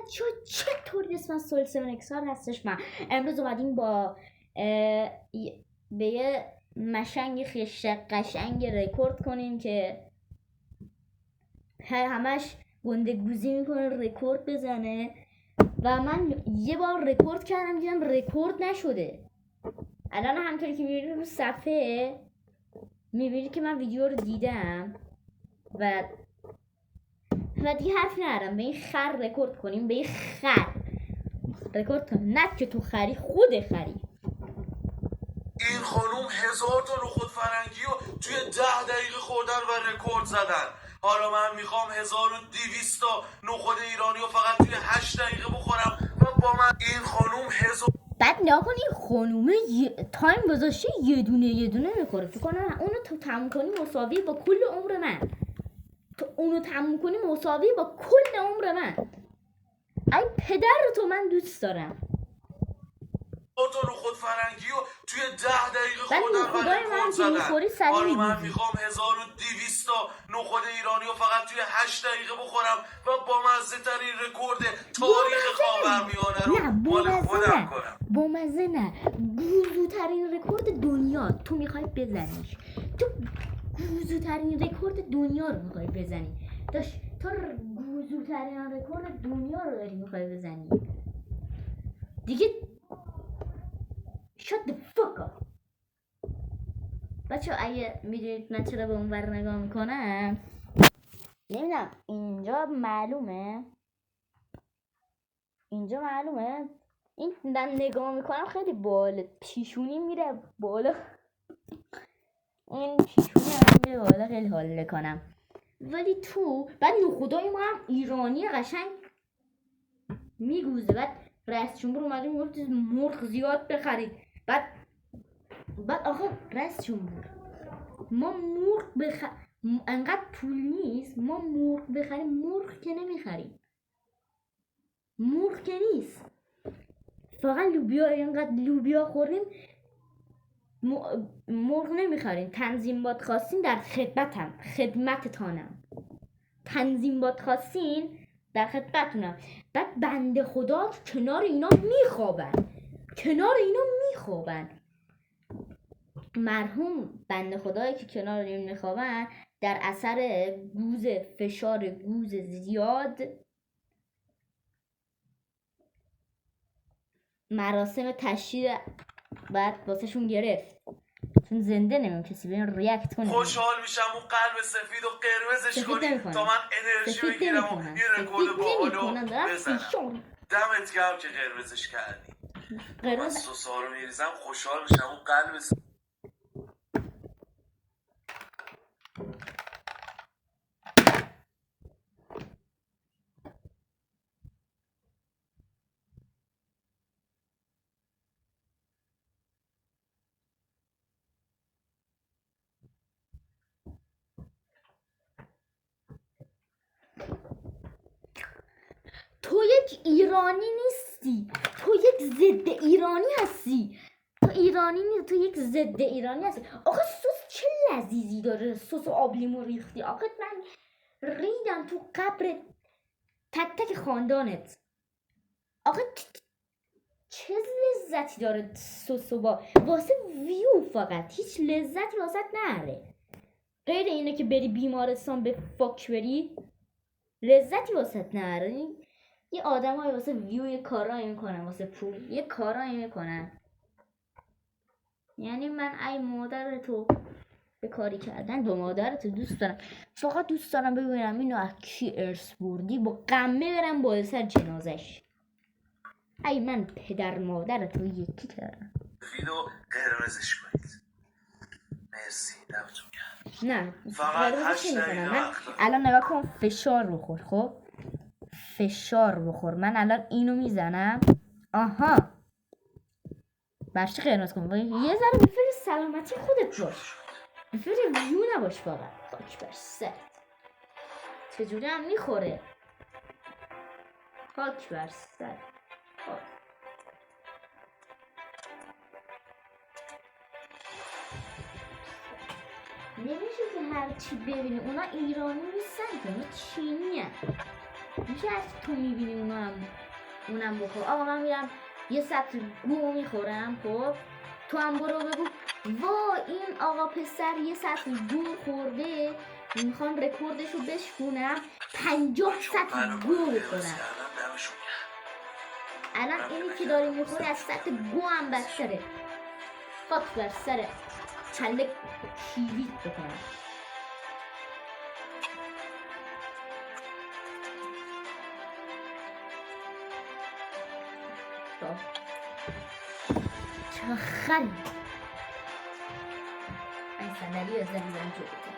بچه ها چطوری اسم سول 7 XR هستش. من امروز اومدیم با به یه مشنگ خیش قشنگ رکورد کنیم که همش گنده گوزی میکنه رکورد بزنه و من یه بار رکورد کردم دیدم رکورد نشده. الان همطوری که میبینید رو صفحه میبینید که من ویدیو رو دیدم و دیگه حرف ندارم. به این خر رکورد کنیم، به این خر رکورد کنیم، نه که تو خری خود خری. این خانوم 1000 تا نخود فرنگی رو توی 10 دقیقه خوردن و رکورد زدن. حالا من میخوام 1200 تا نخود ایرانی رو فقط توی 8 دقیقه بخورم و با من این خانوم 1000. بعد نگاه کن این خانومه تایم گذاشته یه دونه میخوره. فکر کنم اونو تو تموم کنی مساوی با کل عمر من. تو اونو تموم کنی مساوی با کل عمر من. ای پدر رو تو من دوست دارم. تا نخود فرنگی رو توی 10 دقیقه خوردن و رکورد زدن. حالا من میخوام 1200 تا نخود ایرانی رو فقط توی 8 دقیقه بخورم و با مزه ترین رکورد تاریخ خاورمیانه رو مال خودم کنم. با مزه نه، گوزوترین رکورد دنیا تو میخوای بزنیش. تو گوزوترین رکورد دنیا رو میخوای بزنی. تو گوزوترین رکورد دنیا رو داری میخوای بزنی دیگه. shut the fuck up. بچه اگه میدونید من چرا به اون ور نگاه میکنم نمیدونم، اینجا معلومه این من نگاه میکنم خیلی بالا، پیشونی میره بالا. این پیشونی هم میره بالا، خیلی حال کنم. ولی تو بعد نخودای ما هم ایرانی قشنگ میگوزه. بعد رئیس جمهور اومده میگفت مرغ زیاد بخرید. بعد آخه رئیس جمهور ما مرغ انقدر پول نیست ما مرغ بخریم. مرغ که نمیخریم، مرغ که نیست، فقط لوبیا. اینقدر لوبیا خوردیم مرغ نمیخریم. تنظیمات خواستین در خدمتتانم. تنظیمات خواستین در خدمتتونم. بعد بنده خدا کنار اینا میخوابن. مرحوم بنده خدایی که کنار این میخوابن در اثر فشار گوز زیاد مراسم تشییع بعد واسهشون گرفت، چون زنده نمیم کسی ببین ریاکت کنه. خوشحال میشم اون قلب سفید و قرمزش کنی تا من انرژی بگیرم و یه رکورد باحالو بزنم. دمت گرم که قرمزش کردی. من سوسا رو میریزم خوشحال میشم اون قلب تو یک ایرانی نیستی، تو یک ضد ایرانی هستی. تو ایرانی نیستی، تو یک ضد ایرانی هستی. آخه سس چه لذیذی داره. سس و آب لیمو ریختی. آخه من ریدم تو قبر تک تک خاندانت. آخه چه لذتی داره سس و با واسه ویو، فقط هیچ لذتی واسه نره غیر اینه که بری بیمارستان به فاک بری. لذتی واسه نره. یه آدم های واسه ویو یه کارایی میکنن، واسه پول یه کارایی میکنن. یعنی من ای مادر تو به کاری کردن با مادر تو دوست دارم. فقط دوست دارم ببینم اینو از کی ارث بردی، با قمه برم با سر جنازش. ای من پدر مادر تو یکی کردم. ویدو قرمزش کنید. مرسی دمتون گرم. نه فقط 8 دقیقه من الان نگاه کن فشار بخور. خب فشار بخور. من الان اینو میزنم. آها برشتی قرمز کن. یه ذره بفر سلامتی خودت باش، بفر ویو نباش. فقط خاک بر سرت. چجوری هم میخوره. خاک بر سرت. نمیشه که هر چی ببینی. اونا ایرانی نیستن که، اونا چینی هست. میشه از تو میبینی اونم بخور. آقا من میرم یه سطل گو میخورم. خب تو هم برو بگو وا این آقا پسر یه سطل گو خورده، میخوام رکوردشو بشکنم 50 سطل گو بخورم. الان اینی که داری میخوری از سطل گو هم بدتره. خاک بر سر کله کیویت بکنم. چه خری این صندلی از زنیدن جو بکنم.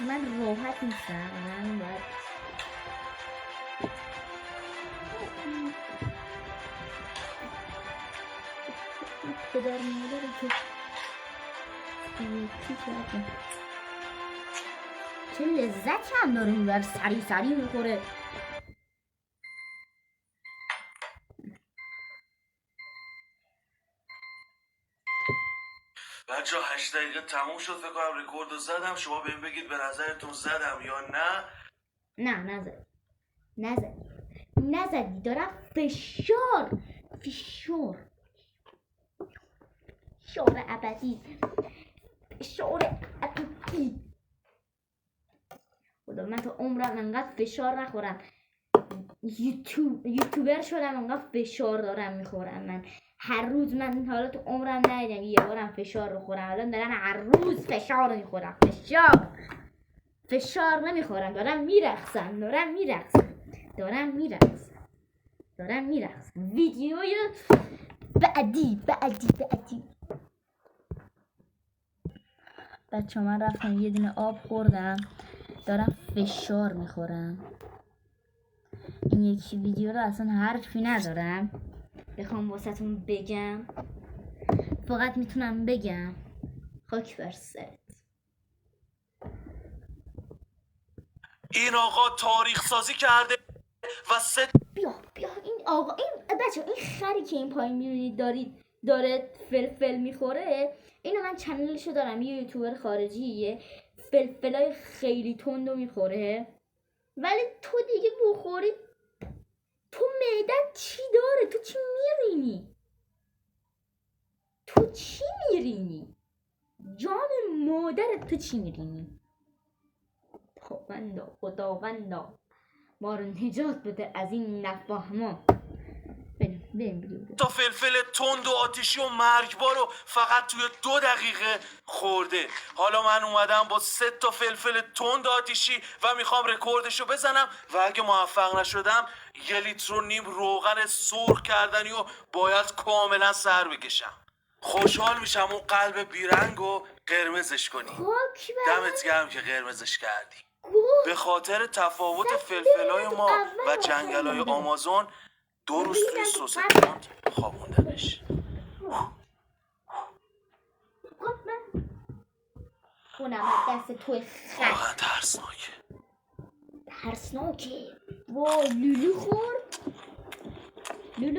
من راحت نیستم. من باید پدر مادر که چی کردم چه لذت هم داره میبر سریع میخوره. بچه 8 دقیقه تموم شد. فکر کنم رکورد رو زدم. شما بهم بگید به نظرتون زدم یا نه. نزدی. دارم فشار ابدی. خدا من تا عمرم انقدر فشار نخورم. یوتیوبر شدم انقدر فشار دارم میخورم. من هر روز من حالا تو عمرم ندیدم یه بارم فشار رو خورم. الان دارم هر روز فشار رو میخورم. فشار نمیخورم. دارم میرقصم. ویدیوی بعدی. بچه من رفتم یه دونه آب خوردم. دارم فشار میخورم. این یکی ویدیو رو اصلا حرفی ندارم بخوام واسهتون بگم. فقط میتونم بگم خاک بر سرت. این آقا تاریخ سازی کرده و بیا این آقا این بچه این خری که این پایین میبینید داره فلفل میخوره. اینو من چنلشو دارم. یه یوتیوبر خارجیه فلفلای خیلی تندو میخوره. ولی تو دیگه بخوری تو معدت چی داره؟ تو چی میرینی؟ جان مادرت تو چی میرینی؟ خداوندا ما رو نجات بده از این نفهما. بریم تا فلفل تند و آتیشی و مرگبار رو فقط توی 2 دقیقه خورده. حالا من اومدم با 3 تا فلفل تند آتیشی و میخوام رکوردشو بزنم و اگه موفق نشدم 1.5 لیتر روغن سرخ کردنی و باید کاملا سر بکشم. خوشحال میشم اون قلب بیرنگ و قرمزش کنی. دمت گرم که قرمزش کردی. به خاطر تفاوت فلفلای ما و جنگلای آمازون 2 روز توی سس تند خوابوندنش. خونم دست توی خط. واقعا ترسناکه. وای لولو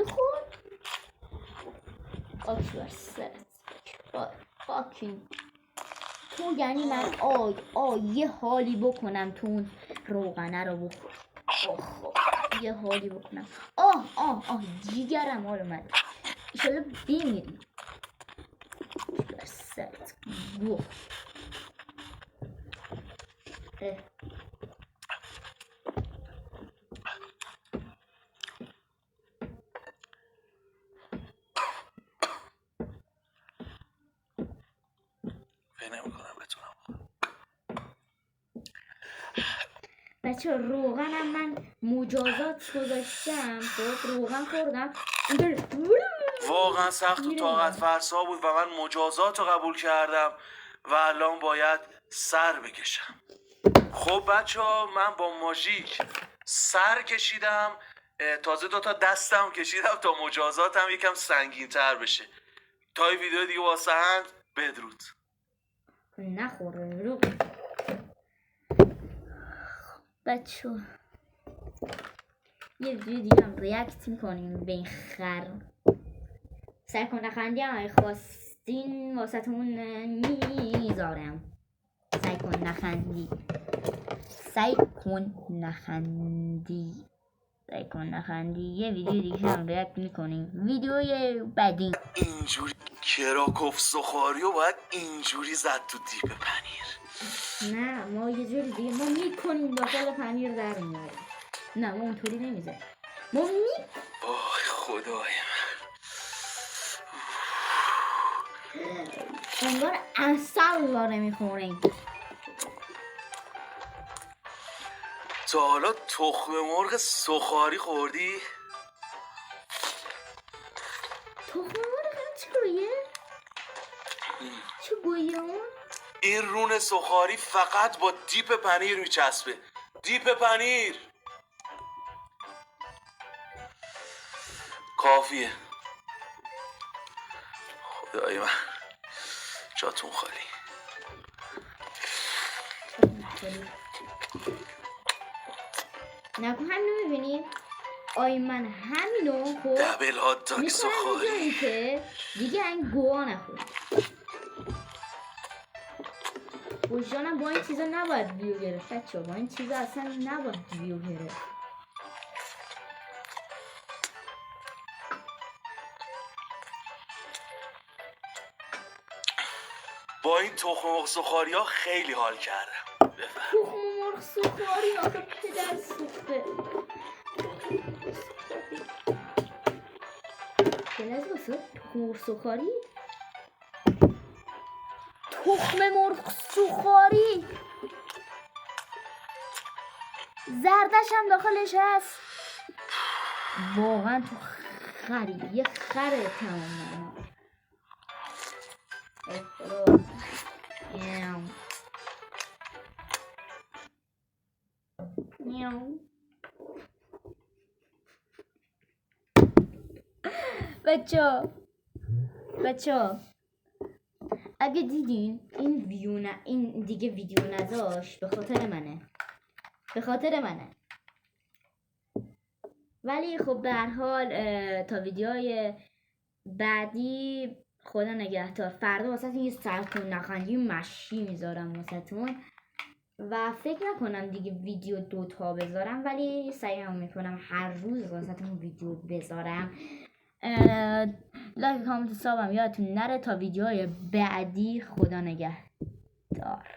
خورد. آکی بر سرت. فاکین تو یعنی من یه حالی بکنم تو اون روغنه رو بخور. یه حالی بکنم. جیگرم حال اومد. ایشالا بمیری بر سرت گو. بچه روغنم من مجازات گذاشتم. خب روغن خوردم واقعا سخت و طاقت فرسا بود و من مجازات رو قبول کردم و الان باید سر بکشم. خب بچه ها من با ماژیک سر کشیدم. تازه 2 تا دستم کشیدم تا مجازاتم یکم سنگین تر بشه. تا این ویدیو دیگه واسه هم بدرود. نخوره رو بچه یه ویدیو دیگه هم ریاکت میکنیم به این خر. سعی کن نخندی هم خواستین واسهتون میذارم. سعی کن نخندی. یه ویدیو دیگه هم ریاکت میکنیم. ویدیوی بعدی اینجوری کراکوف سخاری رو باید اینجوری زد تو دیپ پنیر. نه ما یه جوری دیگه ما میکنیم داخل پنیر در میاریم. نه ما اونطوری نمیزه. آی خدای من، انگار عسل داره میخوریم. تا حالا تخم مرغ سخاری خوردی؟ تخم مرغ چه گویه؟ چه گویه اون؟ این رون سخاری فقط با دیپ پنیر میچسبه. دیپ پنیر کافیه. خدای من جاتون خالی. نکن همینو میبینی؟ آی من همینو خب دبل هات داگ سخاری که دیگه این گوها نخور. وجدانم با این چیزا نباید ویو گرفت بچه، با این چیزا اصلا نباید ویو گرفت. با این تخم مرغ سخاری ها خیلی حال کردم. تخم مرغ سخاری آخه پدر سوخته. بلز بسه تخم مرغ سخاری. تخم مرغ سخاری زردش هم داخلش هست. واقعا تو خری، یه خره تمام. بچه اگه دیدین این دیگه ویدیو نذاشت به خاطر منه. ولی خب به هر حال تا ویدیوهای بعدی خدا نگهدار. فردا واسه یه سرکن نخندی مشی میذارم واسهتون و فکر نکنم دیگه ویدیو 2 تا بذارم، ولی سعی میکنم هر روز واسهتون ویدیو بذارم. لایک کامنت حسابم یادتون نره. تا ویدیوهای بعدی خدا نگهدار.